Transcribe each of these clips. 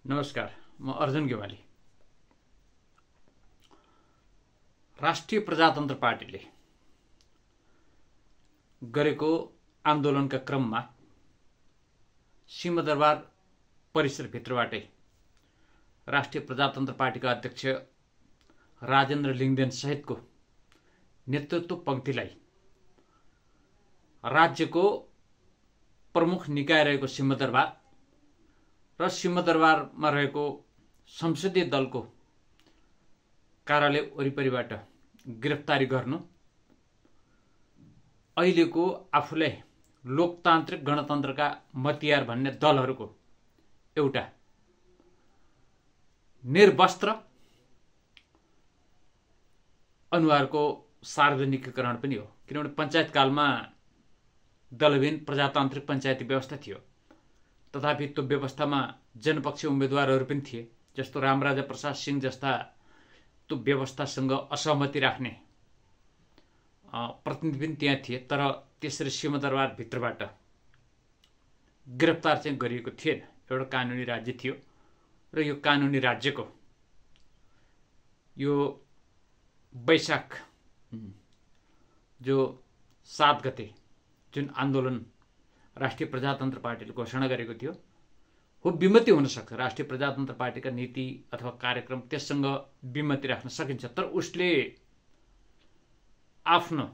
नमस्कार, म अर्जुन गेवाली। राष्ट्रिय प्रजातन्त्र पार्टीले गरेको आन्दोलनका क्रममा सिंहदरबार परिसरभित्रबाटै राष्ट्रिय प्रजातन्त्र पार्टीका अध्यक्ष राजेन्द्र लिङ्गदेन सहितको नेतृत्व पंक्तिलाई राज्यको प्रमुख निकाय रहेको सिंहदरबार र सिंहदरबारमा रहेको संसदीय दलको कार्यालय वरिपरिबाट गिरफ्तारी गर्नु अहिलेको आफूलाई लोकतान्त्रिक गणतन्त्रका मतियार भन्ने दलहरूको एउटा निर्वस्त्र अनुहारको सार्वजनिकीकरण पनि हो। किनभने पञ्चायतकालमा दलविहीन प्रजातान्त्रिक पञ्चायती व्यवस्था थियो, तथापि त्यो व्यवस्थामा जनपक्षीय उम्मेदवारहरू पनि थिए। जस्तो रामराजा प्रसाद सिंह जस्ता त्यो व्यवस्थासँग असहमति राख्ने प्रतिनिधि पनि त्यहाँ थिए, तर त्यसरी सिंहदरबार भित्रबाट गिरफ्तार चाहिँ गरिएको थिएन। एउटा कानुनी राज्य थियो र यो कानुनी राज्यको यो वैशाख जो 7 गते जुन आन्दोलन राष्ट्रिय प्रजातन्त्र पार्टीले घोषणा गरेको थियो हो विमति हुन सक्छ। राष्ट्रिय प्रजातन्त्र पार्टीका नीति अथवा कार्यक्रम त्यससँग विमति राख्न सकिन्छ, तर उसले आफ्नो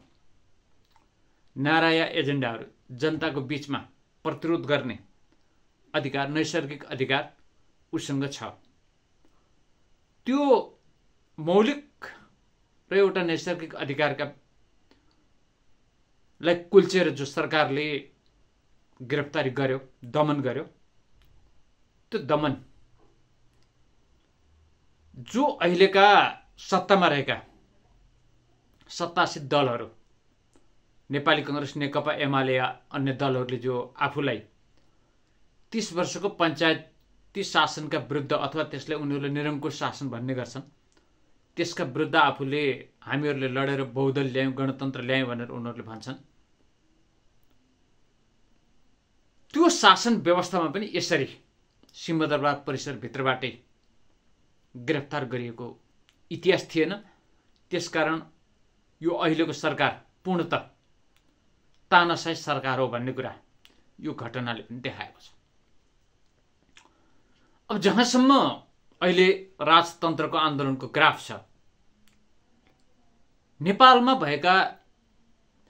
नारा या एजेन्डाहरू जनताको बीचमा प्रतिरोध गर्ने अधिकार, नैसर्गिक अधिकार उसँग छ। त्यो मौलिक र एउटा नैसर्गिक अधिकारका लाई कुल्चेर जो सरकारले गिरफ्तारी गर्यो, दमन गर्यो, त्यो दमन जो अहिलेका सत्तामा रहेका सत्तासीत दलहरू, नेपाली कांग्रेस, नेकपा एमाले या अन्य दलहरूले जो आफूलाई 30 वर्षको पञ्चायती शासनका विरुद्ध अथवा त्यसलाई उनीहरूले निरङ्कुश शासन भन्ने गर्छन्, त्यसका विरुद्ध आफूले हामीहरूले लडेर बहुदल ल्यायौं, गणतन्त्र ल्यायौं भनेर उनीहरूले भन्छन्। त्यो शासन व्यवस्थामा पनि यसरी सिंहदरबार परिसरभित्रबाटै गिरफ्तार गरिएको इतिहास थिएन। त्यसकारण यो अहिलेको सरकार पूर्णतः तानाशाही सरकार हो भन्ने कुरा यो घटनाले पनि देखाएको छ। अब जहाँसम्म अहिले राजतन्त्रको आन्दोलनको ग्राफ छ, नेपालमा भएका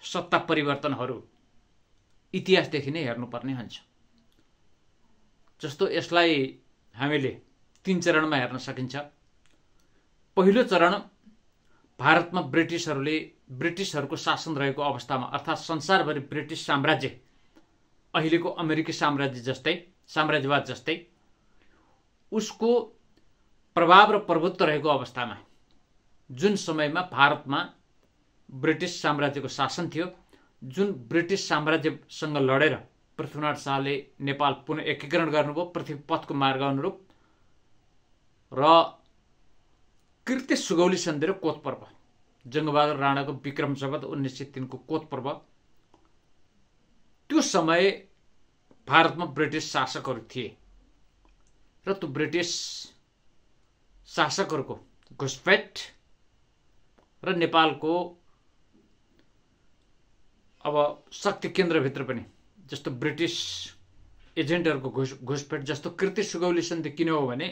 सत्ता परिवर्तनहरू इतिहासदेखि नै हेर्नुपर्ने हुन्छ। जस्तो यसलाई हामीले 3 चरणमा हेर्न सकिन्छ। पहिलो चरण भारतमा ब्रिटिसहरूको शासन रहेको अवस्थामा, अर्थात् संसारभरि ब्रिटिस साम्राज्य अहिलेको अमेरिकी साम्राज्यवाद जस्तै उसको प्रभाव र प्रभुत्व रहेको अवस्थामा, जुन समयमा भारतमा ब्रिटिस साम्राज्यको शासन थियो, जुन ब्रिटिस साम्राज्यसँग लडेर पृथ्वीनारायण शाहले नेपाल पुनः एकीकरण गर्नुभयो पृथ्वी पथको मार्ग अनुरूप, र कृत्य सुगौली सन्धि र कोत पर्व, जङ्गबहादुर राणाको विक्रम सम्वत 1903 को कोत पर्व, त्यो समय भारतमा ब्रिटिस शासकहरू थिए र त्यो ब्रिटिस शासकहरूको घुसपैठ र नेपालको अब शक्ति केन्द्रभित्र पनि जस्तो ब्रिटिस एजेन्टहरूको घुसपैठ जस्तो कृत्य सुगौली सन्धि किन हो भने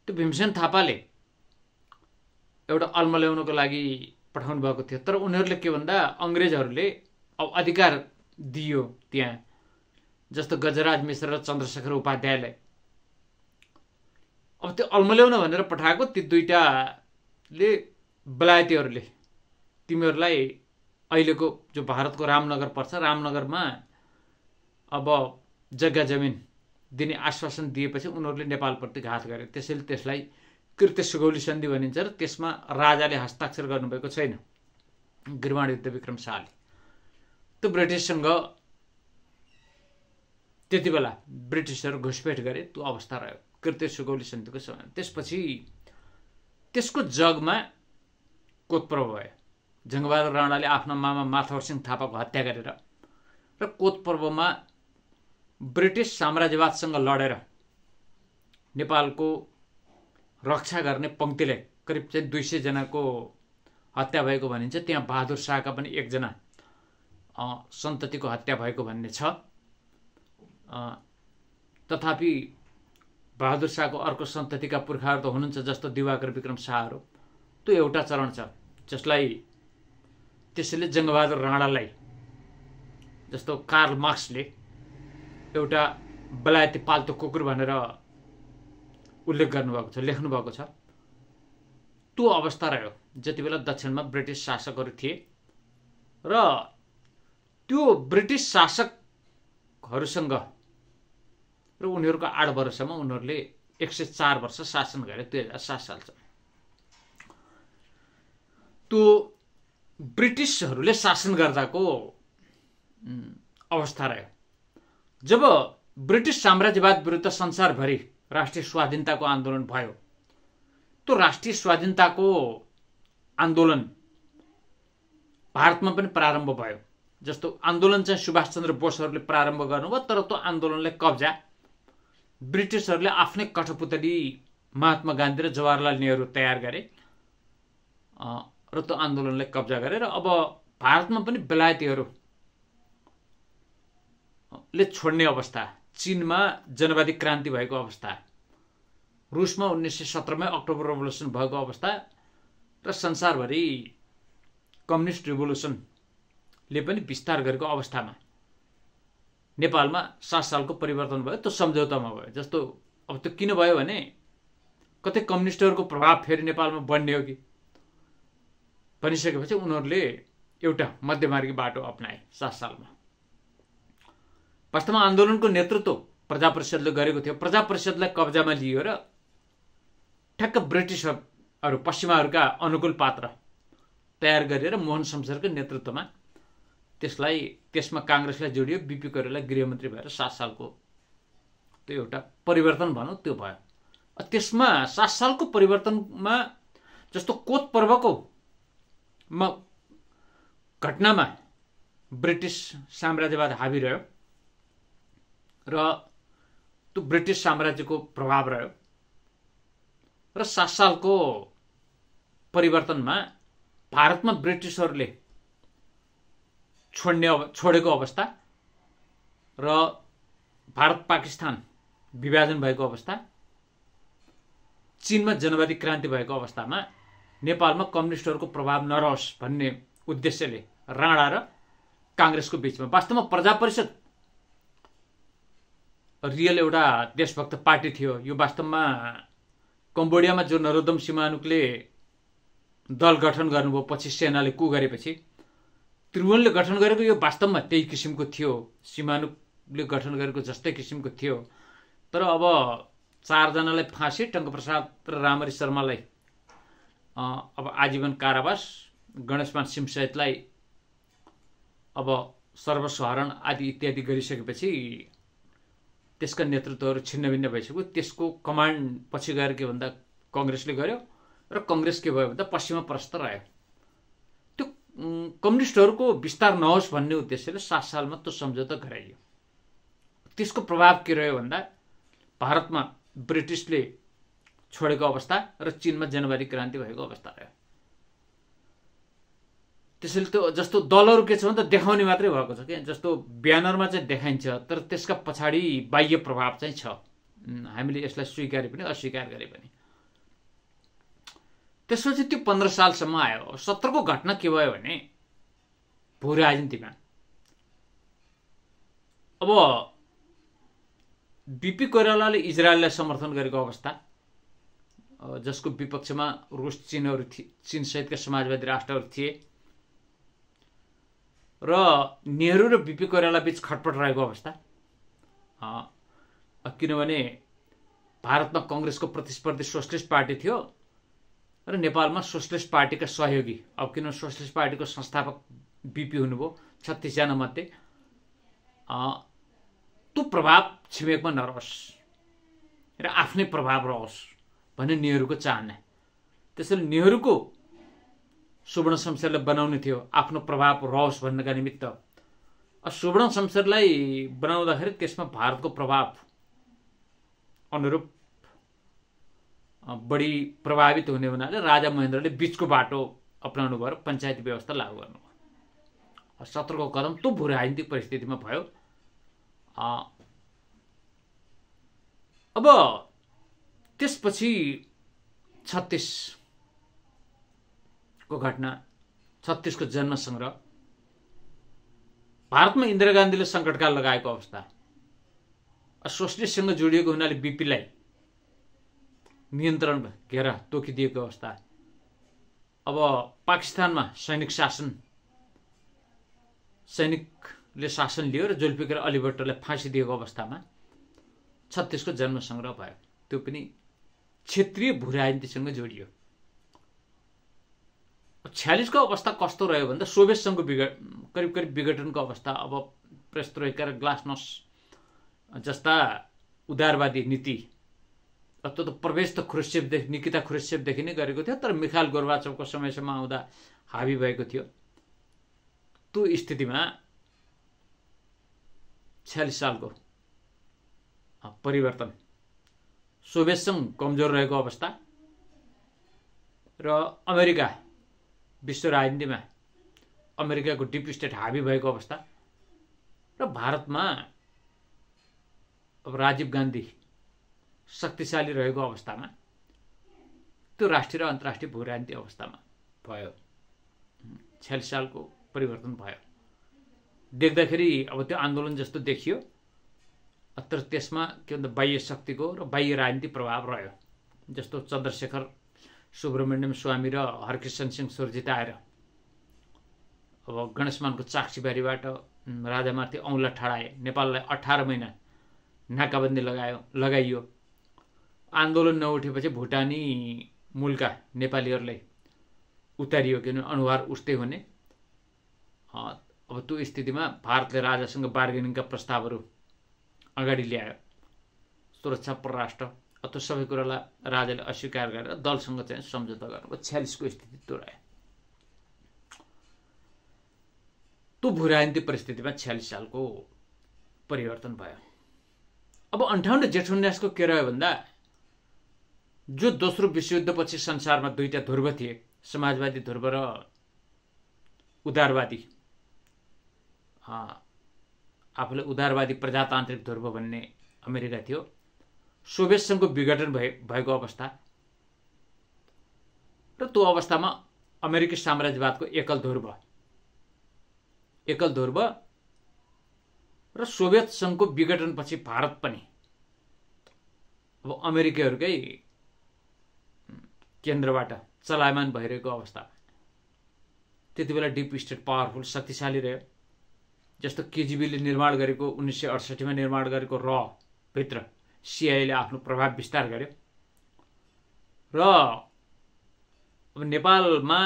त्यो भीमसेन थापाले एउटा अल्मल्याउनको लागि पठाउनु भएको थियो, तर उनीहरूले के भन्दा अङ्ग्रेजहरूले अब अधिकार दियो त्यहाँ, जस्तो गजराज मिश्र र चन्द्रशेखर उपाध्यायलाई। अब त्यो अल्मल्याउन भनेर पठाएको ती दुईटाले बेलायतीहरूले तिमीहरूलाई अहिलेको जो भारतको रामनगर पर्छ, रामनगरमा अब जग्गा जमिन दिने आश्वासन दिएपछि उनीहरूले नेपालप्रति घात गरे। त्यसैले त्यसलाई कृत्य सुगौली सन्धि भनिन्छ र त्यसमा राजाले हस्ताक्षर गर्नुभएको छैन, गिरवाण युद्ध विक्रम शाहले। त्यो ब्रिटिससँग त्यति बेला ब्रिटिसहरू घुसपैठ गरे, त्यो अवस्था रह्यो कृत्य सुगौली सन्धिको समय। त्यसपछि त्यसको जगमा कोत पर्व भयो। जङ्गबहादुर राणाले आफ्ना मामा माथवर सिंह थापाको हत्या गरेर र कोत पर्वमा ब्रिटिस साम्राज्यवादसँग लडेर नेपालको रक्षा गर्ने पङ्क्तिले करिब चाहिँ 200 जनाको हत्या भएको भनिन्छ। त्यहाँ बहादुर शाहका पनि एकजना सन्ततिको हत्या भएको भन्ने छ। तथापि बहादुर शाहको अर्को सन्ततिका पुर्खाहरू त हुनुहुन्छ, जस्तो दिवाकर विक्रम शाहहरू। त्यो एउटा चरण छ जसलाई त्यसैले जङ्गबहादुर राणालाई, जस्तो कार्ल मार्क्सले एउटा बेलायती पाल्तु कुकुर भनेर उल्लेख गर्नुभएको छ, लेख्नुभएको छ। त्यो अवस्था रह्यो जति बेला दक्षिणमा ब्रिटिस शासकहरू थिए र त्यो ब्रिटिस शासकहरूसँग र उनीहरूको 8 वर्षमा उनीहरूले 104 वर्ष शासन गरे। 2007 सालसम्म त्यो ब्रिटिसहरूले शासन गर्दाको अवस्था रह्यो। जब ब्रिटिस साम्राज्यवाद विरुद्ध संसारभरि राष्ट्रिय स्वाधीनताको आन्दोलन भयो, त्यो राष्ट्रिय स्वाधीनताको आन्दोलन भारतमा पनि प्रारम्भ भयो। जस्तो आन्दोलन चाहिँ सुभाष चन्द्र बोसहरूले प्रारम्भ गर्नुभयो, तर त्यो आन्दोलनलाई कब्जा ब्रिटिसहरूले आफ्नै कठपुतली महात्मा गान्धी र जवाहरलाल नेहरू तयार गरे र त्यो आन्दोलनलाई कब्जा गरेर अब भारतमा पनि बेलायतीहरूले छोड्ने अवस्था, चीनमा जनवादी क्रान्ति भएको अवस्था, रुसमा 1917मै अक्टोबर रेभोल्युसन भएको अवस्था र संसारभरि कम्युनिस्ट रिभोल्युसनले पनि विस्तार गरेको अवस्थामा नेपालमा 7 सालको परिवर्तन भयो। त्यो सम्झौतामा भयो। जस्तो अब त्यो किन भयो भने कतै कम्युनिस्टहरूको प्रभाव फेरि नेपालमा बढ्ने हो कि भनिसकेपछि उनीहरूले एउटा मध्यमार्गी बाटो अपनाए 7 सालमा। वास्तवमा आन्दोलनको नेतृत्व प्रजा परिषदले गरेको थियो। प्रजा परिषदलाई कब्जामा लियो र ठ्याक्क ब्रिटिसहरू पश्चिमाहरूका अनुकूल पात्र तयार गरेर मोहन शमशेरको नेतृत्वमा त्यसमा काङ्ग्रेसलाई जोडियो। बीपी कोइराला गृहमन्त्री भएर 7 सालको त्यो एउटा परिवर्तन भनौँ त्यो भयो। त्यसमा 7 सालको परिवर्तनमा जस्तो कोत पर्वको घटनामा ब्रिटिस साम्राज्यवाद हावी रह्यो र त्यो ब्रिटिस साम्राज्यको प्रभाव रह्यो र 7 सालको परिवर्तनमा भारतमा ब्रिटिसहरूले छोडेको अवस्था र भारत पाकिस्तान विभाजन भएको अवस्था, चीनमा जनवादी क्रान्ति भएको अवस्थामा नेपालमा कम्युनिस्टहरूको प्रभाव नरहोस् भन्ने उद्देश्यले राणा र काङ्ग्रेसको बीचमा वास्तवमा प्रजा परिषद रियल एउटा देशभक्त पार्टी थियो। यो वास्तवमा कम्बोडियामा जो नरोत्तम सिमानुकले दल गठन गर्नुभयो पछि सेनाले कु गरेपछि, त्रिभुवनले गठन गरेको यो वास्तवमा त्यही किसिमको थियो, सिमानुकले गठन गरेको जस्तै किसिमको थियो। तर अब 4 जनालाई फाँसी, टङ्कप्रसाद र रामहरि शर्मालाई अब आजीवन कारावास, गणेशमान सिंहसहितलाई अब सर्वस्वहरण आदि इत्यादि गरिसकेपछि त्यसका नेतृत्वहरू छिन्नभिन्न भइसक्यो। त्यसको कमान्ड पछि गएर के भन्दा कङ्ग्रेसले गर्यो र कङ्ग्रेस के भयो भन्दा पश्चिमा प्रस्त रह्यो। त्यो कम्युनिस्टहरूको विस्तार नहोस् भन्ने उद्देश्यले 7 सालमा त्यो सम्झौता गराइयो। त्यसको प्रभाव के रह्यो भन्दा भारतमा ब्रिटिसले छोडेको अवस्था र चीनमा जनवादी क्रान्ति भएको अवस्था रह्यो। त्यसैले त्यो जस्तो दलहरू के छ भने त देखाउने मात्रै भएको छ क्या, जस्तो ब्यानरमा चाहिँ देखाइन्छ तर त्यसका पछाडि बाह्य प्रभाव चाहिँ छ। हामीले यसलाई स्वीकारे पनि अस्वीकार गरे पनि। त्यसपछि त्यो 15 सालसम्म आयो। 17 को घटना के भयो भने भू राजनीतिमा अब बीपी कोइरालाले इजरायललाई समर्थन गरेको अवस्था, जसको विपक्षमा रुस, चीन सहितका समाजवादी राष्ट्रहरू थिए र नेहरू र बीपी कोइराला बीच खटपट रहेको अवस्था। किनभने भारतमा कङ्ग्रेसको प्रतिस्पर्धी सोशलिस्ट पार्टी थियो र नेपालमा सोशलिस्ट पार्टीका सहयोगी, अब किनभने सोशलिस्ट पार्टीको संस्थापक बीपी हुनुभयो 36 जना मध्ये, त्यो प्रभाव छिमेकमा नरहोस् र आफ्नै प्रभाव रहोस् भन्ने नेहरूको चाहना। त्यसैले नेहरूको सुवर्ण शमशेरलाई बनाउने थियो आफ्नो प्रभाव रहोस् भन्नका निमित्त। सुवर्ण शमशेरलाई बनाउँदाखेरि त्यसमा भारतको प्रभाव अनुरूप बढी प्रभावित हुने हुनाले राजा महेन्द्रले बीचको बाटो अपनाउनु भयो र पञ्चायती व्यवस्था लागू गर्नुभयो। 17को कदम त्यो भू राजनीतिक परिस्थितिमा भयो। अब त्यसपछि 36को घटना, 36को जन्म संग्रह, भारतमा इन्दिरा गान्धीले सङ्कटकाल लगाएको अवस्था, सोसलिस्टसँग जोडिएको हुनाले बीपीलाई नियन्त्रण घेरा तोकिदिएको अवस्था, अब पाकिस्तानमा सैनिक शासन, सैनिकले शासन लियो र जुल्फिकार अली भट्टोलाई फाँसी दिएको अवस्थामा 36को जन्म संग्रह भयो। त्यो पनि क्षेत्रीय भू राजनीतिसँग जोडियो। 46को अवस्था कस्तो रह्यो भन्दा सोभियत सङ्घको करिब करिब विघटनको अवस्था। अब पेरेस्ट्रोइका र ग्लासनोस्ट जस्ता उदारवादी नीति, त्यो त प्रवेश त निकिता ख्रुश्चेभदेखि नै गरेको थियो, तर मिखाइल गोर्बाचोभको समयसम्म आउँदा हावी भएको थियो। त्यो स्थितिमा 46 सालको परिवर्तन, सोभियत सङ्घ कमजोर रहेको अवस्था र अमेरिका विश्व राजनीतिमा अमेरिकाको डिप स्टेट हावी भएको अवस्था र भारतमा अब राजीव गान्धी शक्तिशाली रहेको अवस्थामा त्यो राष्ट्रिय र अन्तर्राष्ट्रिय भू राजनीतिक अवस्थामा भयो। 46 सालको परिवर्तन भयो। देख्दाखेरि अब त्यो आन्दोलन जस्तो देखियो, तर त्यसमा के भन्छ बाह्य शक्तिको र बाह्य राजनीतिक प्रभाव रह्यो। जस्तो चन्द्रशेखर सुब्रमण्यम स्वामी र हरकृष्ण सिंह सुरजित आएर अब गणेशमानको चाक्सीबारीबाट राजामाथि औँला ठडाए, नेपाललाई 18 महिना नाकाबन्दी लगाइयो। आन्दोलन नउठेपछि भुटानी मूलका नेपालीहरूलाई उतारियो, किनभने अनुहार उस्तै हुने। अब त्यो स्थितिमा भारतले राजासँग बार्गेनिङका प्रस्तावहरू अगाडि ल्यायो, सुरक्षा, परराष्ट्र, त्यो सबै कुरालाई राजाले अस्वीकार गरेर दलसँग चाहिँ सम्झौता गर्नुभयो। 46को स्थिति त्यो रह्यो। त्यो भू राजनीतिक परिस्थितिमा 46 सालको परिवर्तन भयो। अब 58 जेठ 19को के रह्यो भन्दा जो दोस्रो विश्वयुद्धपछि संसारमा दुईटा ध्रुव थिए, समाजवादी ध्रुव र उदारवादी, आफूले उदारवादी प्रजातान्त्रिक ध्रुव भन्ने अमेरिका थियो। सोभियत सङ्घको विघटन भएको अवस्था र त्यो अवस्थामा अमेरिकी साम्राज्यवादको एकल ध्रुव र सोभियत सङ्घको विघटनपछि भारत पनि अब अमेरिकीहरूकै केन्द्रबाट चलायमान भइरहेको अवस्था। त्यति बेला डिप स्टेट पावरफुल शक्तिशाली रह्यो। जस्तो केजिबीले निर्माण गरेको 1968मा निर्माण गरेको र भित्र सिआईले आफ्नो प्रभाव विस्तार गर्यो र अब नेपालमा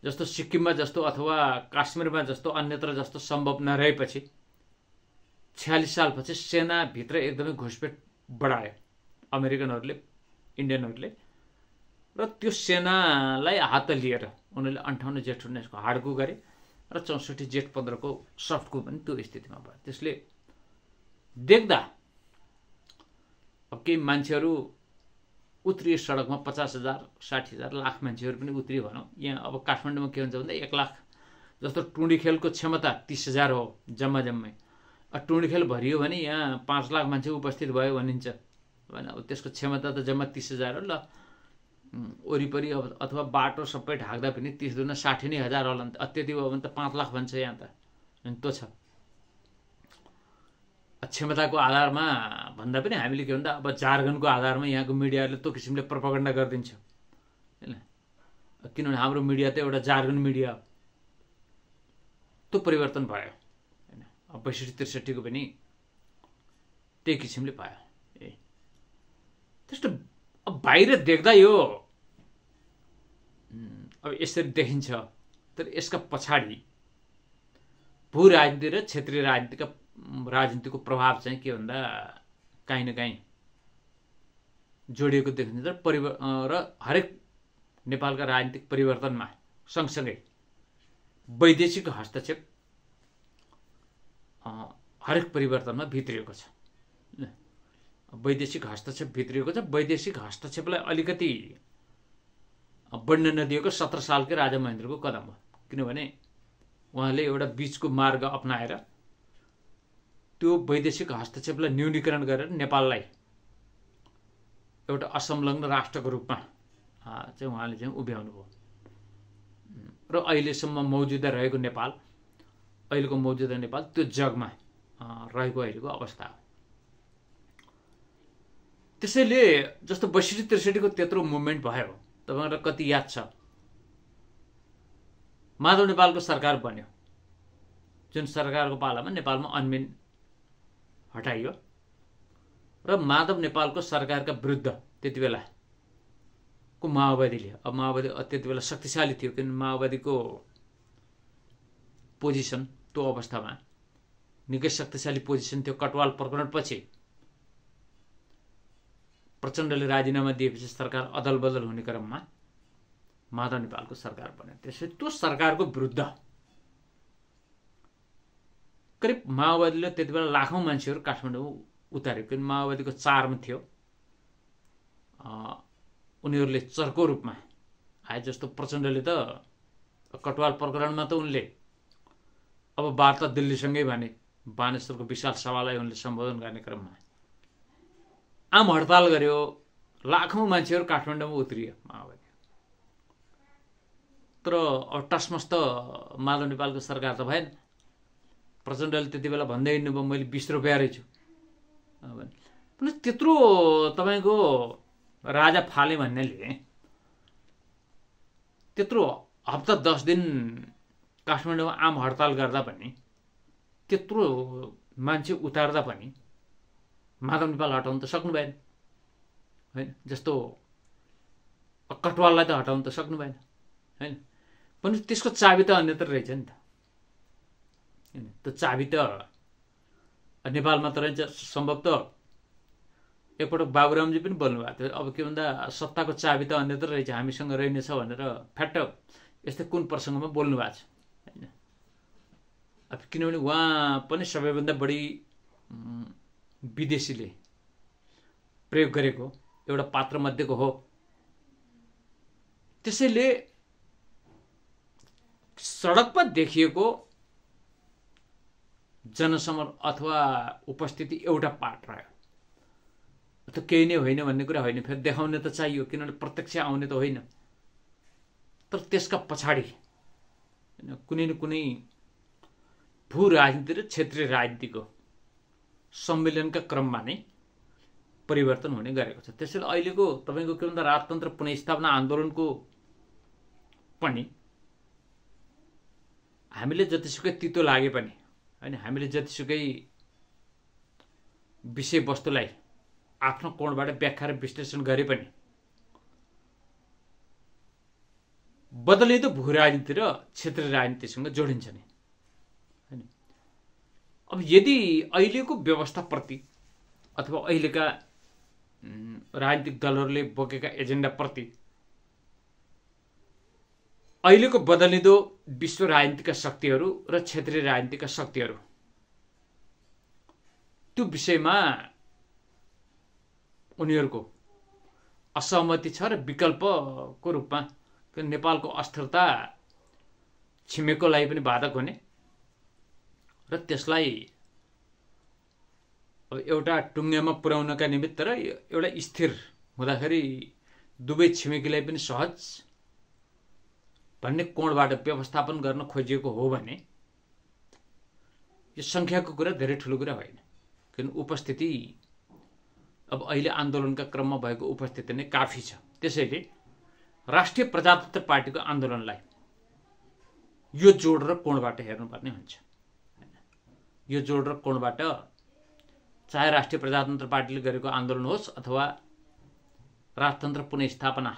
जस्तो सिक्किममा जस्तो अथवा काश्मीरमा जस्तो अन्यत्र जस्तो सम्भव नरहेपछि 46 सालपछि सेनाभित्र एकदमै घुसपेट बढायो अमेरिकनहरूले, इन्डियनहरूले, र त्यो सेनालाई हात लिएर उनीहरूले 58 जेठ 19को हार्डको गरे र 64 जेठ 15को सफ्टको पनि त्यो स्थितिमा भयो। त्यसले देख्दा अब केही मान्छेहरू उत्रिए सडकमा, 50,000, 60,000, लाख मान्छेहरू पनि उत्रिए भनौँ। यहाँ अब काठमाडौँमा के हुन्छ भन्दा 1 लाख जस्तो टुँडी खेलको क्षमता 30,000 हो जम्मै। टुँडी खेल भरियो भने यहाँ 5 लाख मान्छे उपस्थित भयो भनिन्छ होइन। अब त्यसको क्षमता त जम्मा 30,000 हो। ल वरिपरि अथवा बाटो सबै ढाक्दा पनि 30 दुना 60 नै हजार होला नि त। त्यति भयो भने त 5 लाख भन्छ यहाँ त। अनि त्यो छ क्षमताको आधारमा भन्दा पनि हामीले के भन्दा अब जार्गनको आधारमा यहाँको मिडियाले त्यो किसिमले प्रोपागन्डा गरिदिन्छ हैन। किनभने हाम्रो मिडिया त एउटा जार्गन मिडिया हो। त्यो परिवर्तन भयो हैन। अब 62-63 को पनि त्यही किसिमले भयो। त्यस्तो अब बाहिर देख्दा यो अब यसरी देखिन्छ, तर यसका पछाडि भू राजनीति र क्षेत्रीय राजनीतिको प्रभाव चाहिँ के भन्दा काहीँ न काहीँ जोडिएको देखिन्छ। र हरेक नेपालका राजनीतिक परिवर्तनमा सँगसँगै वैदेशिक हस्तक्षेप हरेक परिवर्तनमा भित्रिएको छ। वैदेशिक हस्तक्षेप भित्रिएको छ। वैदेशिक हस्तक्षेपलाई अलिकति बढ्न नदिएको 17 सालकै राजा महेन्द्रको कदम हो। किनभने उहाँले एउटा बीचको मार्ग अपनाएर त्यो वैदेशिक हस्तक्षेपलाई न्यूनीकरण गरेर नेपाललाई एउटा असंलग्न राष्ट्रको रूपमा चाहिँ उहाँले चाहिँ उभ्याउनु भयो। र अहिलेसम्म मौजुदा रहेको नेपाल, अहिलेको मौजुदा नेपाल त्यो जगमा रहेको अहिलेको अवस्था हो। त्यसैले जस्तो 62-63 को त्यत्रो मुभमेन्ट भयो, तपाईहरुलाई कति याद छ? माधव नेपालको सरकार बन्यो, जुन सरकारको पालामा नेपालमा ऐन हटाइयो र माधव नेपालको सरकारका विरुद्ध त्यति बेला को माओवादीले, अब माओवादी त्यति बेला शक्तिशाली थियो, किन माओवादीको पोजिसन त्यो अवस्थामा निकै शक्तिशाली पोजिसन थियो। कटवाल प्रकरणपछि प्रचण्डले राजीनामा दिएपछि सरकार अदल बदल हुने क्रममा माधव नेपालको सरकार बन्यो। त्यसैले त्यो सरकारको विरुद्ध करिब माओवादीले त्यति बेला लाखौं मान्छेहरू काठमाडौँ उतार्यो, किन माओवादीको चारमा थियो। उनीहरूले चर्को रूपमा आए। जस्तो प्रचण्डले त कटवाल प्रकरणमा त उनले अब वार्ता दिल्लीसँगै भने बानेश्वरको विशाल सभालाई उनले सम्बोधन गर्ने क्रममा आम हडताल गर्यो, लाखौं मान्छेहरू काठमाडौँमा उत्रियो माओवादी। तर अब टसमस त माधव नेपालको सरकार त भएन। प्रचण्डले त्यति बेला भन्दै हिँड्नुभयो मैले 20 रुपैयाँ रहेछु भने त्यत्रो तपाईको राजा फाले भन्नेले त्यत्रो हप्ता 10 दिन काठमाडौँमा आम हडताल गर्दा पनि, त्यत्रो मान्छे उतार्दा पनि माधव नेपाल हटाउन त सक्नु भएन हैन। जस्तो कटवाललाई त हटाउन त सक्नु भएन हैन। पनि त्यसको चाबी त अन्यत्र रहेछ नि त हैन। त्यो चाबी त नेपालमा त रहेछ। सम्भवतः एकपटक बाबुरामजी पनि बोल्नु भएको थियो, अब के भन्दा सत्ताको चाबी त अन्यत्र रहेछ, हामीसँग रहेनछ भनेर फ्याट्ट यस्तै कुन प्रसङ्गमा बोल्नु भएको छ हैन। अब किनभने उहाँ पनि सबैभन्दा बढी विदेशीले प्रयोग गरेको एउटा पात्र मध्येको हो। त्यसैले सडकमा देखिएको जनसमर अथवा उपस्थिति एउटा पार्ट रह्यो, त्यो केही नै होइन भन्ने कुरा होइन। फेरि देखाउने त चाहियो, किनभने प्रत्यक्ष आउने त होइन। तर त्यसका पछाडि कुनै न कुनै भू राजनीति र क्षेत्रीय राजनीतिको सम्मेलनका क्रममा नै परिवर्तन हुने गरेको छ। त्यसैले अहिलेको तपाईको के भन्दा राजतन्त्र पुनर्स्थापना आन्दोलनको पनि हामीले जतिसुकै तितो लागे पनि हैन, हामीले जतिसुकै विषयवस्तुलाई आफ्नो कोणबाट व्याख्या र विश्लेषण गरे पनि बदलिँदो भू राजनीति र क्षेत्रीय राजनीतिसँग जोडिन्छ नि हैन। अब यदि अहिलेको व्यवस्थाप्रति अथवा अहिलेका राजनीतिक दलहरूले बोकेका एजेन्डाप्रति अहिलेको बदलिँदो विश्व राजनीतिका शक्तिहरू र क्षेत्रीय राजनीतिका शक्तिहरू त्यो विषयमा उनीहरूको असहमति छ र विकल्पको रूपमा नेपालको अस्थिरता छिमेकको लागि पनि बाधक हुने र त्यसलाई अब एउटा टुङ्गेमा पुर्याउनका निमित्त र एउटा स्थिर हुँदाखेरि दुवै छिमेकीलाई पनि सहज भन्ने कोणबाट व्यवस्थापन गर्न खोजिएको हो भने यो संख्याको कुरा धेरै ठुलो कुरा होइन। किन उपस्थिति अब अहिले आन्दोलनका क्रममा भएको उपस्थिति नै काफी छ। त्यसैले राष्ट्रिय प्रजातन्त्र पार्टीको आन्दोलनलाई यो जोड र कोणबाट हेर्नुपर्ने हुन्छ। यो जोड र कोणबाट चाहे राष्ट्रिय प्रजातन्त्र पार्टीले गरेको आन्दोलन होस् अथवा राजतन्त्र पुनर्स्थापना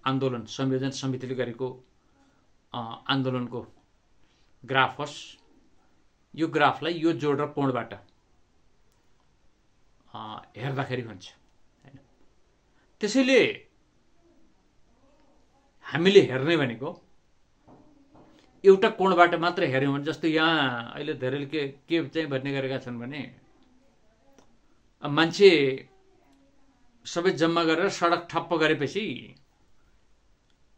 आन्दोलन संयोजन समितिले गरेको आन्दोलनको ग्राफ होस्, यो ग्राफलाई यो जोड र कोणबाट हेर्दाखेरि हुन्छ हैन। त्यसैले हामीले हेर्ने भनेको एउटा कोणबाट मात्र हेर्यौं भने, जस्तो यहाँ अहिले धेरैले के चाहिँ भन्ने गरेका छन् भने मान्छे सबै जम्मा गरेर सडक ठप्प गरेपछि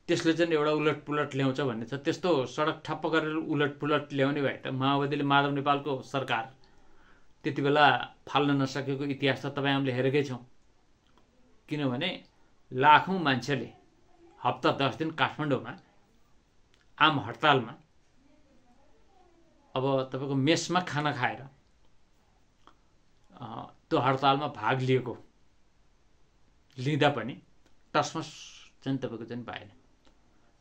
त्यसले चाहिँ एउटा उलटपुलट ल्याउँछ भन्ने छ। त्यस्तो सडक ठप्प गरेर उलटपुलट ल्याउने भए त माओवादीले माधव नेपालको सरकार त्यति बेला फाल्न नसकेको इतिहास त तपाईँ हामीले हेरेकै छौँ। किनभने लाखौँ मान्छेले हप्ता 10 दिन काठमाडौँमा आम हडतालमा अब तपाईँको मेसमा खाना खाएर त्यो हडतालमा भाग लिँदा पनि टसमस चाहिँ तपाईँको चाहिँ पाएन।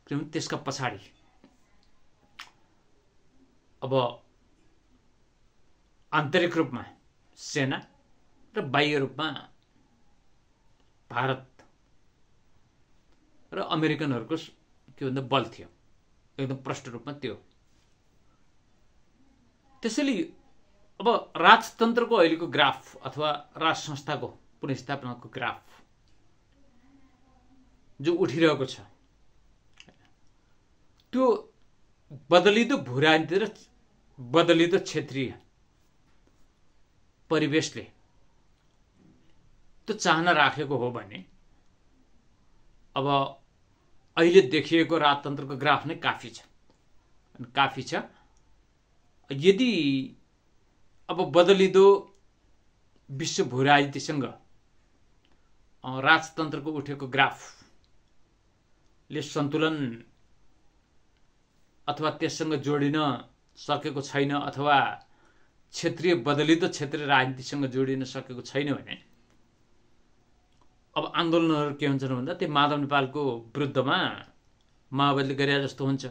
किनभने त्यसका पछाडि अब आन्तरिक रूपमा सेना र बाह्य रूपमा भारत र अमेरिकनहरूको के भन्दा बल थियो, एकदम प्रष्ट रूपमा त्यो। त्यसैले अब राजतन्त्रको अहिलेको ग्राफ अथवा राज संस्थाको पुनर्स्थापनाको ग्राफ जो उठिरहेको छ, त्यो बदलिदो भूराजनीति र बदलिदो क्षेत्रीय परिवेशले त्यो चाहना राखेको हो भने अब अहिले देखिएको राजतन्त्रको ग्राफ नै काफी छ। यदि अब बदलिदो विश्व भूराजनीतिसँग राजतन्त्रको उठेको ग्राफले सन्तुलन अथवा त्यससँग जोडिन सकेको छैन अथवा बदलिदो क्षेत्रीय राजनीतिसँग जोडिन सकेको छैन भने अब आन्दोलनहरू के हुन्छन् भन्दा त्यो माधव नेपालको विरुद्धमा माओवादीले गरे जस्तो हुन्छ।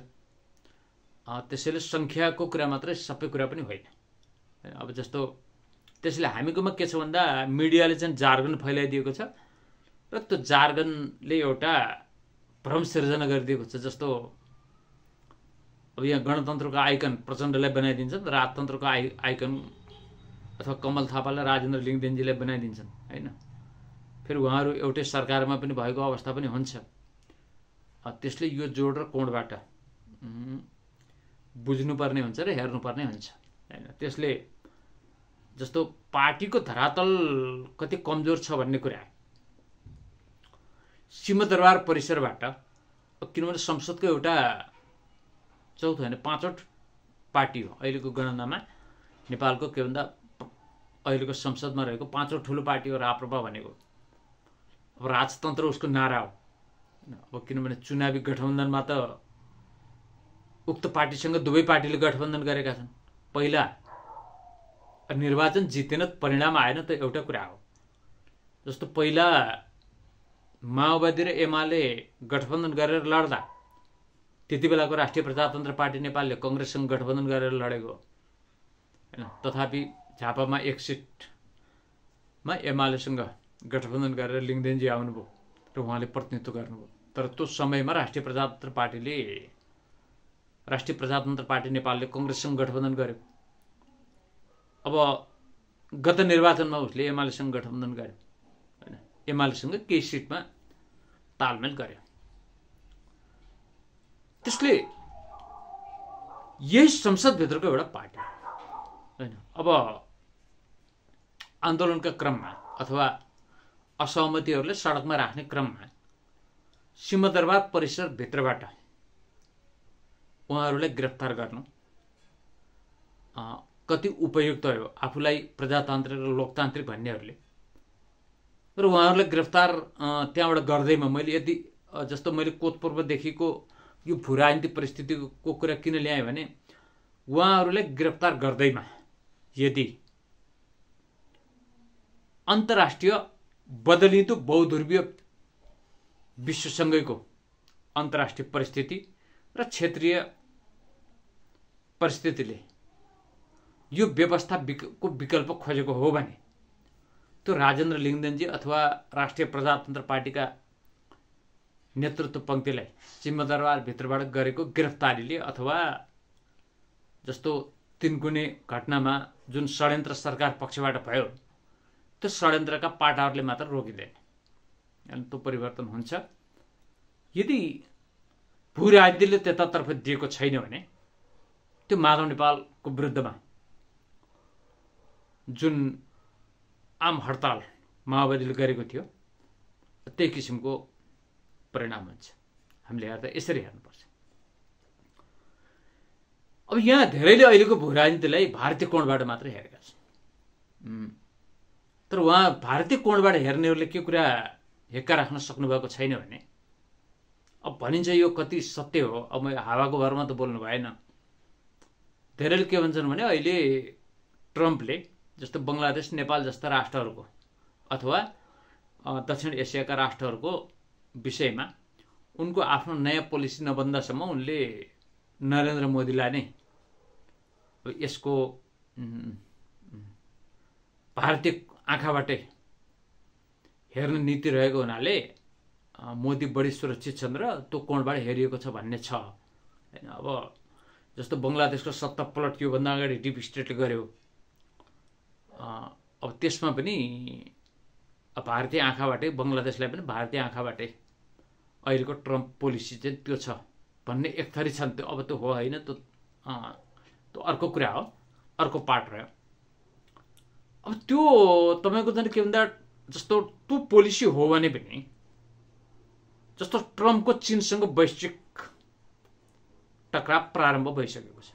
त्यसैले सङ्ख्याको कुरा मात्रै सबै कुरा पनि होइन। अब जस्तो त्यसैले हामीकोमा के छ भन्दा मिडियाले चाहिँ जार्गन फैलाइदिएको छ र त्यो जार्गनले एउटा भ्रम सिर्जना गरिदिएको छ। जस्तो अब यहाँ गणतन्त्रको आइकन प्रचण्डलाई बनाइदिन्छन्, राजतन्त्रको आइकन अथवा कमल थापालाई राजेन्द्र लिङदेनजीलाई बनाइदिन्छन् होइन। फेरि उहाँहरू एउटै सरकारमा पनि भएको अवस्था पनि हुन्छ। त्यसले यो जोड र कोणबाट बुझ्नुपर्ने हुन्छ र हेर्नुपर्ने हुन्छ होइन। त्यसले जस्तो पार्टीको धरातल कति कमजोर छ भन्ने कुरा सिंहदरबार परिसरबाट, किनभने संसदको एउटा चौथो होइन 5वटा पार्टी हो अहिलेको गणनामा नेपालको के भन्दा अहिलेको संसदमा रहेको 5औं ठुलो पार्टी हो राप्रपा भनेको। अब राजतन्त्र उसको नारा हो। अब किनभने चुनावी गठबन्धनमा त उक्त पार्टीसँग दुवै पार्टीले गठबन्धन गरेका छन्। पहिला निर्वाचन जितेन, परिणाम आएन त एउटा कुरा हो। जस्तो पहिला माओवादी र एमाले गठबन्धन गरेर लड्दा त्यति बेलाको राष्ट्रिय प्रजातन्त्र पार्टी नेपालले कङ्ग्रेससँग गठबन्धन गरेर लडेको होइन। तथापि झापामा 1 सिटमा एमालेसँग गठबन्धन गरेर लिङदेनजी आउनुभयो र उहाँले प्रतिनिधित्व गर्नुभयो। तर त्यो समयमा राष्ट्रिय प्रजातन्त्र पार्टी नेपालले कङ्ग्रेससँग गठबन्धन गर्यो। अब गत निर्वाचनमा उसले एमालेसँग गठबन्धन गर्यो होइन। एमालेसँग केही सिटमा तालमेल गर्यो। त्यसले यही संसदभित्रको एउटा पार्टी होइन। अब आन्दोलनका क्रममा अथवा असहमतिहरूले सडकमा राख्ने क्रममा सिंहदरबार परिसरभित्रबाट उहाँहरूलाई गिरफ्तार गर्नु कति उपयुक्त हो आफूलाई प्रजातान्त्रिक र लोकतान्त्रिक भन्नेहरूले। र उहाँहरूलाई गिरफ्तार त्यहाँबाट गर्दैमा मैले यदि जस्तो मैले कोतपूर्वदेखिको यो भूराजनीति परिस्थितिको कुरा किन ल्याएँ भने उहाँहरूलाई गिरफ्तार गर्दैमा यदि अन्तर्राष्ट्रिय बदलिदो बहुध्रुवीय विश्वसँगैको अन्तर्राष्ट्रिय परिस्थिति र क्षेत्रीय परिस्थितिले यो व्यवस्थाको विकल्प खोजेको हो भने त्यो राजेन्द्र लिङदेनजी अथवा राष्ट्रिय प्रजातन्त्र पार्टीका नेतृत्व पङ्क्तिलाई सिंहदरबारभित्रबाट गरेको गिरफ्तारीले अथवा जस्तो तिनकुने घटनामा जुन षड्यन्त्र सरकार पक्षबाट भयो त्यो षड्यन्त्रका पाटाहरूले मात्र रोकिँदैन, अनि त्यो परिवर्तन हुन्छ। यदि भूराजनीतिले त्यतातर्फ दिएको छैन भने त्यो माधव नेपालको विरुद्धमा जुन आम हडताल माओवादीले गरेको थियो त्यही किसिमको परिणाम हुन्छ। हामीले हेर्दा यसरी हेर्नुपर्छ। अब यहाँ धेरैले अहिलेको भू राजनीतिलाई भारतीय कोणबाट मात्रै हेरेका छन्। तर उहाँ भारतीय कोणबाट हेर्नेहरूले के कुरा हेक्का राख्न सक्नुभएको छैन भने अब भनिन्छ यो कति सत्य हो। अब म हावाको भरमा त बोल्नु भएन। धेरैले के भन्छन् भने अहिले ट्रम्पले जस्तो बङ्गलादेश नेपाल जस्ता राष्ट्रहरूको अथवा दक्षिण एसियाका राष्ट्रहरूको विषयमा उनको आफ्नो नयाँ पोलिसी नबन्दासम्म उनले नरेन्द्र मोदीलाई नै यसको भारतीय आँखाबाटै हेर्ने नीति रहेको हुनाले मोदी बढी सुरक्षित छन् र त्यो कोणबाट हेरिएको छ भन्ने छ हैन। अब जस्तो बङ्गलादेशको सत्ता पलट योभन्दा अगाडि डिप स्टेटले गर्यो। अब त्यसमा पनि भारतीय आँखाबाटै बङ्गलादेशलाई पनि भारतीय आँखाबाटै अहिलेको ट्रम्प पोलिसी चाहिँ त्यो छ भन्ने एक थरी छन्। त्यो अब त्यो हो होइन, त्यो अर्को कुरा हो, अर्को पार्ट रह्यो। अब त्यो तपाईँको चाहिँ के भन्दा जस्तो त्यो पोलिसी हो भने पनि जस्तो ट्रम्पको चीनसँग वैश्विक टकराव प्रारम्भ भइसकेको छ।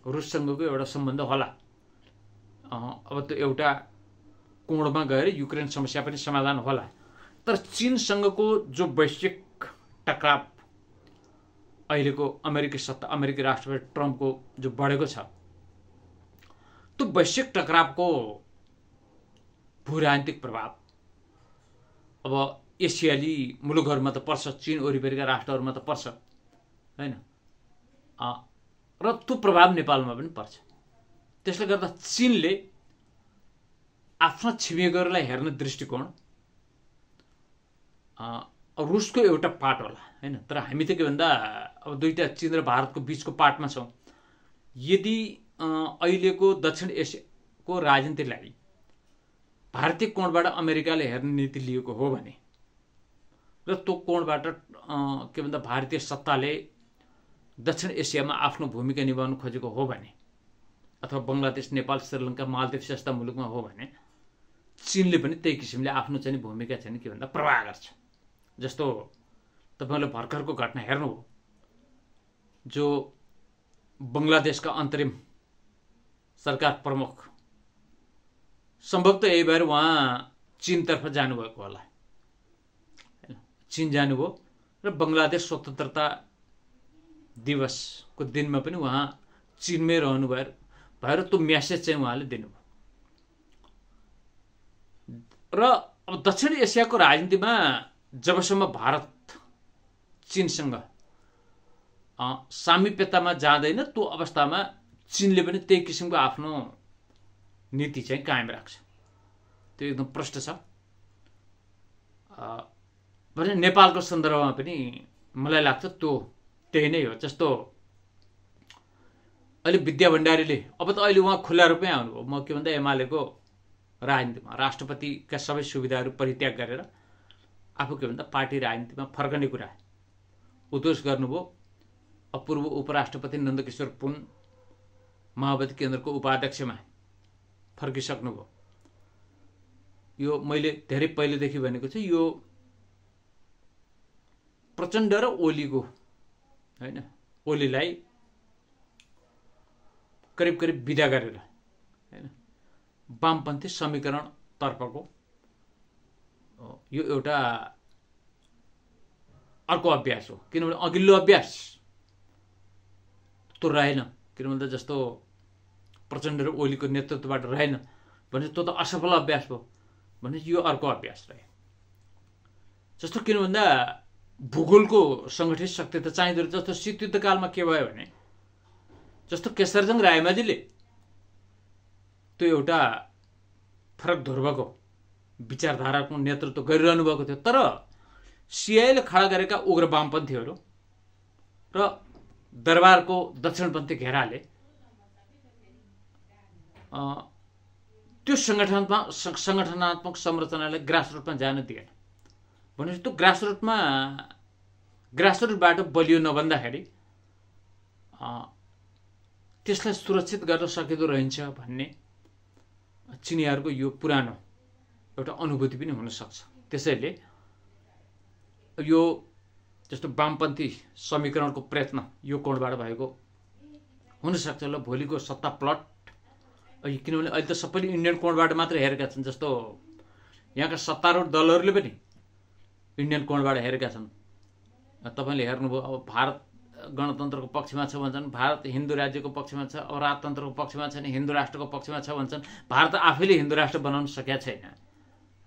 रुससँगको एउटा सम्बन्ध होला। अब त्यो एउटा कोणमा गएर युक्रेन समस्या पनि समाधान होला। तर चीनसँगको जो वैश्विक टकराव अहिलेको अमेरिकी राष्ट्रपति ट्रम्पको जो बढेको छ, त्यो वैश्विक टकरावको भू राजनीतिक प्रभाव अब एसियाली मुलुकहरूमा त पर्छ, चीन वरिपरिका राष्ट्रहरूमा त पर्छ हैन, र त्यो प्रभाव नेपालमा पनि पर्छ। त्यसले गर्दा चीनले आफ्ना छिमेकीहरूलाई हेर्ने दृष्टिकोण रुसको एउटा पार्ट होला हैन। तर हामी त के भन्दा अब दुईटा चीन र भारतको बीचको पार्टमा छौँ। यदि अहिलेको दक्षिण एसियाको राजनीतिलाई भारतीय कोणबाट अमेरिकाले हेर्ने नीति लिएको हो भने र त्यो कोणबाट के भन्दा भारतीय सत्ताले दक्षिण एसियामा आफ्नो भूमिका निभाउन खोजेको हो भने अथवा बङ्गलादेश, नेपाल, श्रीलङ्का, मालदिव जस्ता मुलुकमा हो भने चीनले पनि त्यही किसिमले आफ्नो चाहिँ भूमिका चाहिँ के भन्दा प्रवाह गर्छ। जस्तो तपाईँले भर्खरको घटना हेर्नु हो, जो बङ्गलादेशका अन्तरिम सरकार प्रमुख सम्भवतः यही भएर उहाँ चीनतर्फ जानुभएको होला। चीन जानुभयो र बङ्गलादेश स्वतन्त्रता दिवसको दिनमा पनि उहाँ चीनमै रहनु भएर त्यो म्यासेज चाहिँ उहाँले दिनुभयो। र अब दक्षिण एसियाको राजनीतिमा जबसम्म भारत चीनसँग सामिप्यतामा जाँदैन त्यो अवस्थामा चीनले पनि त्यही किसिमको आफ्नो नीति चाहिँ कायम राख्छ। त्यो एकदम प्रष्ट छ। भने नेपालको सन्दर्भमा पनि मलाई लाग्छ त्यो त्यही नै हो। जस्तो अहिले विद्या भण्डारीले अब त अहिले उहाँ खुल्ला रूपमै आउनुभयो। म के भन्दा एमालेको राजनीतिमा राष्ट्रपतिका सबै सुविधाहरू परित्याग गरेर आफू के भन्दा पार्टी राजनीतिमा फर्कने कुरा उद्घोष गर्नुभयो। पूर्व उपराष्ट्रपति नन्दकिशोर पुन माओवादी केन्द्रको उपाध्यक्षमा फर्किसक्नुभयो। यो मैले धेरै पहिलेदेखि भनेको छु, यो प्रचण्ड र ओलीको हैन, ओलीलाई करिब करिब विदा गरेर हैन वामपन्थी समीकरण तर्फको यो एउटा अर्को अभ्यास हो। किनभने अघिल्लो अभ्यास त्यो रहेन, किनभने जस्तो प्रचण्ड र ओलीको नेतृत्वबाट रहेन भने त्यो त असफल अभ्यास भयो भने यो अर्को अभ्यास रह्यो। जस्तो किन भन्दा भूगोलको सङ्गठित शक्ति त चाहिँदो रहेछ। जस्तो शीतयुद्धकालमा के भयो भने जस्तो केशरजङ रायमाझीले त्यो एउटा फरक ध्रुवको विचारधाराको नेतृत्व गरिरहनु भएको थियो। तर सिआईले खडा गरेका उग्र वामपन्थीहरू र दरबारको दक्षिणपन्थी घेराले त्यो सङ्गठनात्मक संरचनालाई ग्रासरुटमा जान दिएन। भनेपछि त्यो ग्रासरुटबाट बलियो नभन्दाखेरि त्यसलाई सुरक्षित गर्न सकिँदो रहन्छ भन्ने चिनियाहरूको यो पुरानो एउटा अनुभूति पनि हुन सक्छ। त्यसैले यो जस्तो वामपन्थी समीकरणको प्रयत्न यो कोणबाट भएको हुनसक्छ। ल भोलिको सत्ता प्लट, किनभने अहिले त सबैले इन्डियन कोणबाट मात्र हेरेका छन्। जस्तो यहाँका सत्तारूढ दलहरूले पनि इन्डियन कोणबाट हेरेका छन्। तपाईँले हेर्नुभयो, अब भारत गणतन्त्रको पक्षमा छ भन्छन्, भारत हिन्दू राज्यको पक्षमा छ, अब राजतन्त्रको पक्षमा छैन, हिन्दू राष्ट्रको पक्षमा छ भन्छन्। भारत आफैले हिन्दू राष्ट्र बनाउन सकेका छैन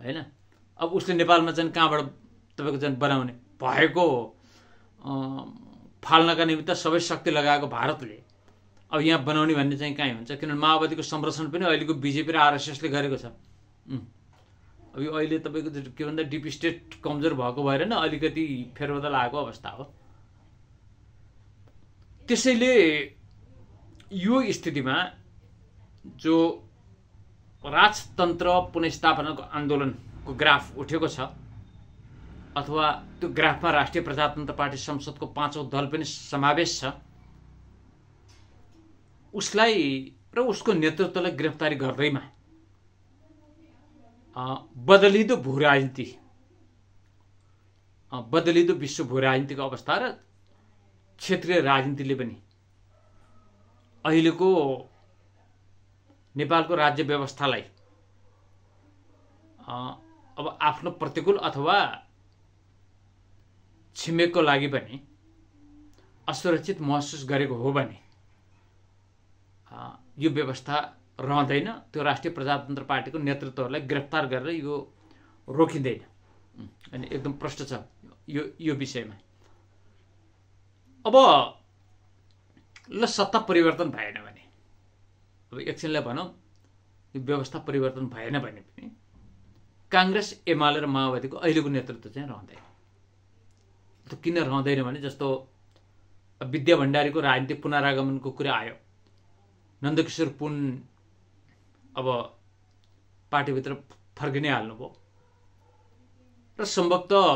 होइन। अब उसले नेपालमा चाहिँ कहाँबाट तपाईँको चाहिँ बनाउने भएको फाल्नका निमित्त सबै शक्ति लगाएको भारतले अब यहाँ बनाउने भन्ने चाहिँ कहीँ हुन्छ। किनभने माओवादीको संरक्षण पनि अहिलेको बिजेपी र आरएसएसले गरेको छ। अब यो अहिले तपाईँको के भन्दा डिप स्टेट कमजोर भएको भएर न अलिकति फेरबदल आएको अवस्था हो। त्यसैले यो स्थितिमा जो राजतन्त्र पुनर्स्थापनाको आन्दोलनको ग्राफ उठेको छ, अथवा त्यो ग्राफमा राष्ट्रिय प्रजातन्त्र पार्टी संसदको 5औं दल पनि समावेश छ, उसलाई र उसको नेतृत्वलाई गिरफ्तारी गर्दैमा बदलिदो भू राजनीति, बदलिदो विश्व भू राजनीतिको अवस्था र क्षेत्रीय राजनीतिले पनि अहिलेको नेपालको राज्य व्यवस्थालाई अब आफ्नो प्रतिकूल अथवा छिमेकको लागि पनि असुरक्षित महसुस गरेको हो भने यो व्यवस्था रहँदैन। त्यो राष्ट्रिय प्रजातन्त्र पार्टीको नेतृत्वहरूलाई गिरफ्तार गरेर यो रोकिँदैन। अनि एकदम प्रष्ट छ यो विषयमा। अब ल सत्ता परिवर्तन भएन भने, अब एकछिनलाई भनौँ यो व्यवस्था परिवर्तन भएन भने पनि काङ्ग्रेस एमाले र माओवादीको अहिलेको नेतृत्व चाहिँ रहँदैन। त किन रहँदैन भने जस्तो विद्या भण्डारीको राजनीतिक पुनरागमनको कुरा आयो, नन्दकिशोर पुन अब पार्टीभित्र फर्किनै हाल्नुभयो र सम्भवतः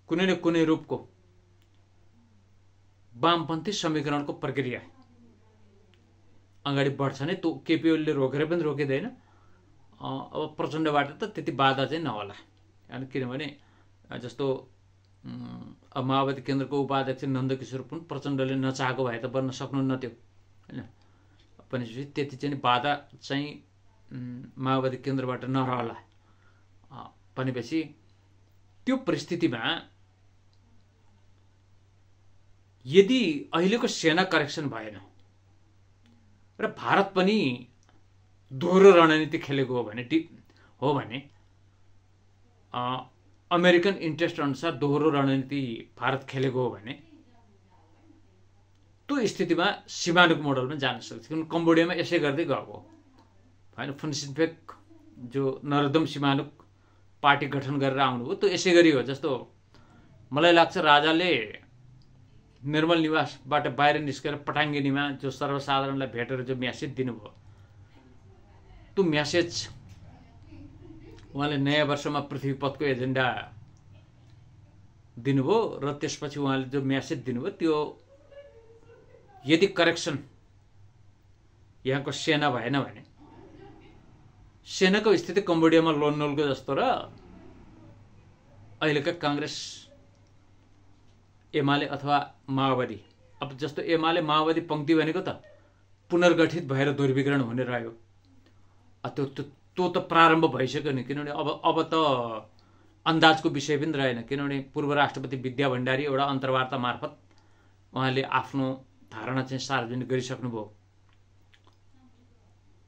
कुनै न कुनै रूपको वामपन्थी समीकरणको प्रक्रिया अगाडि बढ्छ नै। त्यो केपी ओलीले रोकेर पनि रोकिँदैन। अब प्रचण्डबाट त त्यति बाधा चाहिँ नहोला। किनभने जस्तो अब माओवादी केन्द्रको उपाध्यक्ष नन्दकिशोर पुन प्रचण्डले नचाहेको भए त बन्न सक्नुहुन्न त्यो होइन। भनेपछि त्यति चाहिँ बाधा चाहिँ माओवादी केन्द्रबाट नरहला। भनेपछि त्यो परिस्थितिमा यदि अहिलेको सेना करेक्सन भएन र भारत पनि दोहोरो रणनीति खेलेको हो भने अमेरिकन इन्ट्रेस्ट अनुसार दोहोरो रणनीति भारत खेलेको हो भने त्यो स्थितिमा सिमानुक मोडलमा जान सक्छ। किनभने कम्बोडियामा यसै गर्दै गएको होइन। फुनसिनफेक जो नरोदम सिमानुक पार्टी गठन गरेर आउनुभयो त्यो यसै गरी हो। जस्तो मलाई लाग्छ राजाले निर्मल निवासबाट बाहिर निस्केर पटाङ्गिनीमा जो सर्वसाधारणलाई भेटेर जो म्यासेज दिनुभयो, त्यो म्यासेज उहाँले नयाँ वर्षमा पृथ्वीपथको एजेन्डा दिनुभयो र त्यसपछि उहाँले जो म्यासेज दिनुभयो त्यो यदि करेक्सन यहाँको सेना भएन भने सेनाको स्थिति कम्बोडियामा लोननोलको जस्तो र अहिलेका काङ्ग्रेस एमाले अथवा माओवादी, अब जस्तो एमाले माओवादी पंक्ति भनेको त पुनर्गठित भएर ध्रुवीकरण हुने रह्यो। त्यो त प्रारम्भ भइसक्यो नि। किनभने अब त अन्दाजको विषय पनि रहेन। किनभने पूर्व राष्ट्रपति विद्या भण्डारी एउटा अन्तर्वार्ता मार्फत उहाँले आफ्नो धारणा चाहिँ सार्वजनिक गरिसक्नुभयो।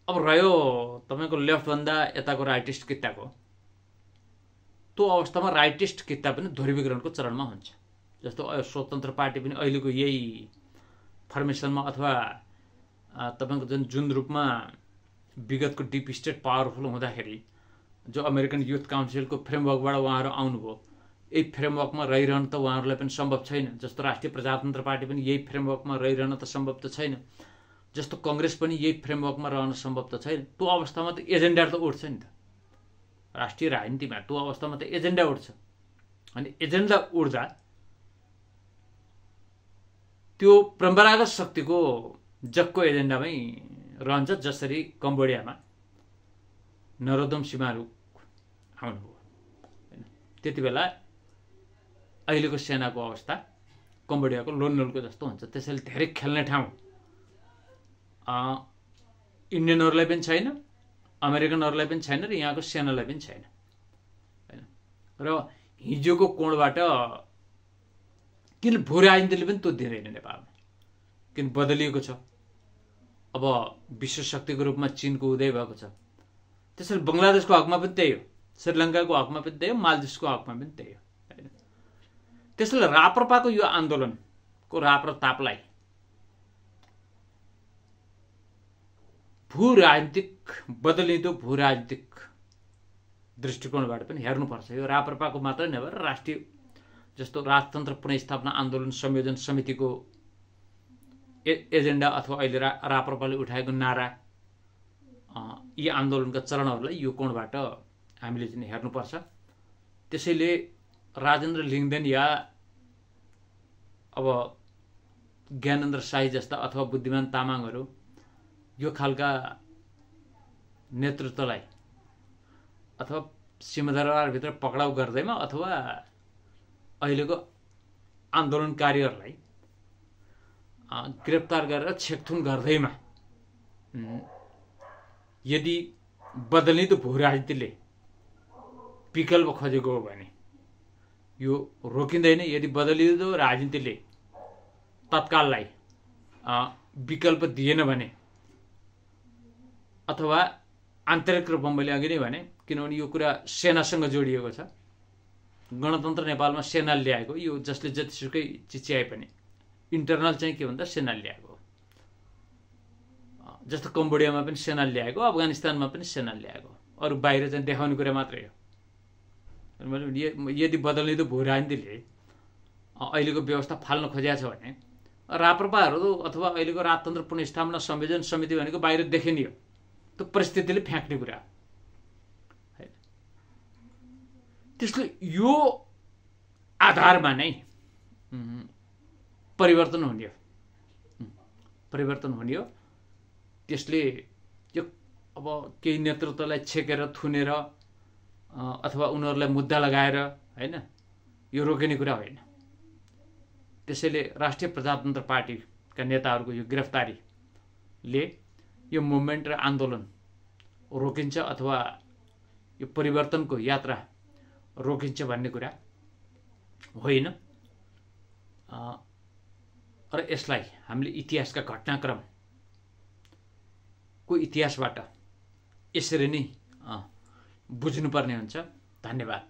अब रह्यो तपाईँको लेफ्टभन्दा यताको राइटिस्ट कित्ताको, त्यो अवस्थामा राइटिस्ट कित्ता पनि ध्रुवीकरणको चरणमा हुन्छ। जस्तो स्वतन्त्र पार्टी पनि अहिलेको यही फर्मेसनमा अथवा तपाईँको जुन रूपमा विगतको डिप स्टेट पावरफुल हुँदाखेरि जो अमेरिकन युथ काउन्सिलको फ्रेमवर्कबाट उहाँहरू आउनुभयो, यही फ्रेमवर्कमा रहिरहन त उहाँहरूलाई पनि सम्भव छैन। जस्तो राष्ट्रिय प्रजातन्त्र पार्टी पनि यही फ्रेमवर्कमा रहिरहन त सम्भव त छैन। जस्तो कांग्रेस पनि यही फ्रेमवर्कमा रहन सम्भव त छैन। त्यो अवस्थामा त एजेन्डा त उठ्छ नि त। राष्ट्रिय राजनीतिमा त्यो अवस्थामा त एजेन्डा उठ्छ। अनि एजेन्डा उठ्दा त्यो परम्परागत शक्तिको जगको एजेन्डामै रहन्छ। जसरी कम्बोडियामा नरोदम सिमानुक आउनुभयो, त्यति बेला अहिलेको सेनाको अवस्था कम्बोडियाको लोन नोलको जस्तो हुन्छ। त्यसैले धेरै खेल्ने ठाउँ इन्डियनहरूलाई पनि छैन, अमेरिकनहरूलाई पनि छैन र यहाँको सेनालाई पनि छैन हैन। र हिजोको कोणबाट किन भू राजनीतिले पनि त्यो दिँदैन नेपालमा, किन बदलिएको छ। अब विश्व शक्तिको रूपमा चीनको उदय भएको छ। त्यसैले बङ्गलादेशको हकमा पनि त्यही हो, श्रीलङ्काको हकमा पनि त्यही हो, मालदिभ्सको हकमा पनि त्यही हो हैन। त्यसैले राप्रपाको यो आन्दोलनको राप र तापलाई भू राजनीतिक बदलिँदो भू राजनीतिक दृष्टिकोणबाट पनि हेर्नुपर्छ। यो राप्रपाको मात्रै नभएर राष्ट्रिय जस्तो राजतन्त्र पुनर्स्थापना आन्दोलन संयोजन समितिको एजेन्डा अथवा अहिले राप्रपाले उठाएको नारा, यी आन्दोलनका चरणहरूलाई यो कोणबाट हामीले चाहिँ हेर्नुपर्छ। त्यसैले राजेन्द्र लिङ्गदेन या अब ज्ञानेन्द्र शाही जस्ता अथवा बुद्धिमान तामाङहरू यो खालका नेतृत्वलाई अथवा सिंहदरबारभित्र पक्राउ गर्दैमा अथवा अहिलेको आन्दोलनकारीहरूलाई गिरफ्तार गरेर छेकथुन गर्दैमा यदि बदलिँदो भू राजनीतिले विकल्प खोजेको हो भने यो रोकिँदैन। यदि बदलिँदो राजनीतिले तत्काललाई विकल्प दिएन भने अथवा आन्तरिक रूपमा मैले अघि नै भने, किनभने यो कुरा सेनासँग जोडिएको छ। गणतन्त्र नेपालमा सेना ल्याएको, यो जसले जतिसुकै चिच्याए पनि इन्टरनल चाहिँ के भन्दा सेना ल्याएको। जस्तो कम्बोडियामा पनि सेना ल्याएको, अफगानिस्तानमा पनि सेना ल्याएको, अरू बाहिर चाहिँ देखाउने कुरा मात्रै हो। यदि बदलिँदो भू राजनीतिले अहिलेको व्यवस्था फाल्न खोजिएको छ भने राप्रपाहरू अथवा अहिलेको राजतन्त्र पुनर्स्थापना संयोजन समिति भनेको बाहिर देखिने हो, त्यो परिस्थितिले फ्याँक्ने कुरा हो। त्यसले यो आधारमा नै परिवर्तन हुने हो। त्यसले यो अब केही नेतृत्वलाई छेकेर थुनेर अथवा उनीहरूलाई मुद्दा लगाएर हैन यो रोकिने कुरा होइन। त्यसैले राष्ट्रिय प्रजातन्त्र पार्टीका नेताहरूको यो गिरफ्तारीले यो मुभमेन्ट र आन्दोलन रोकिन्छ अथवा यो परिवर्तनको यात्रा रोकिन्छ भन्ने कुरा होइन। र यसलाई हामीले इतिहासका घटनाक्रमको इतिहासबाट यसरी नै बुझ्नुपर्ने हुन्छ। धन्यवाद।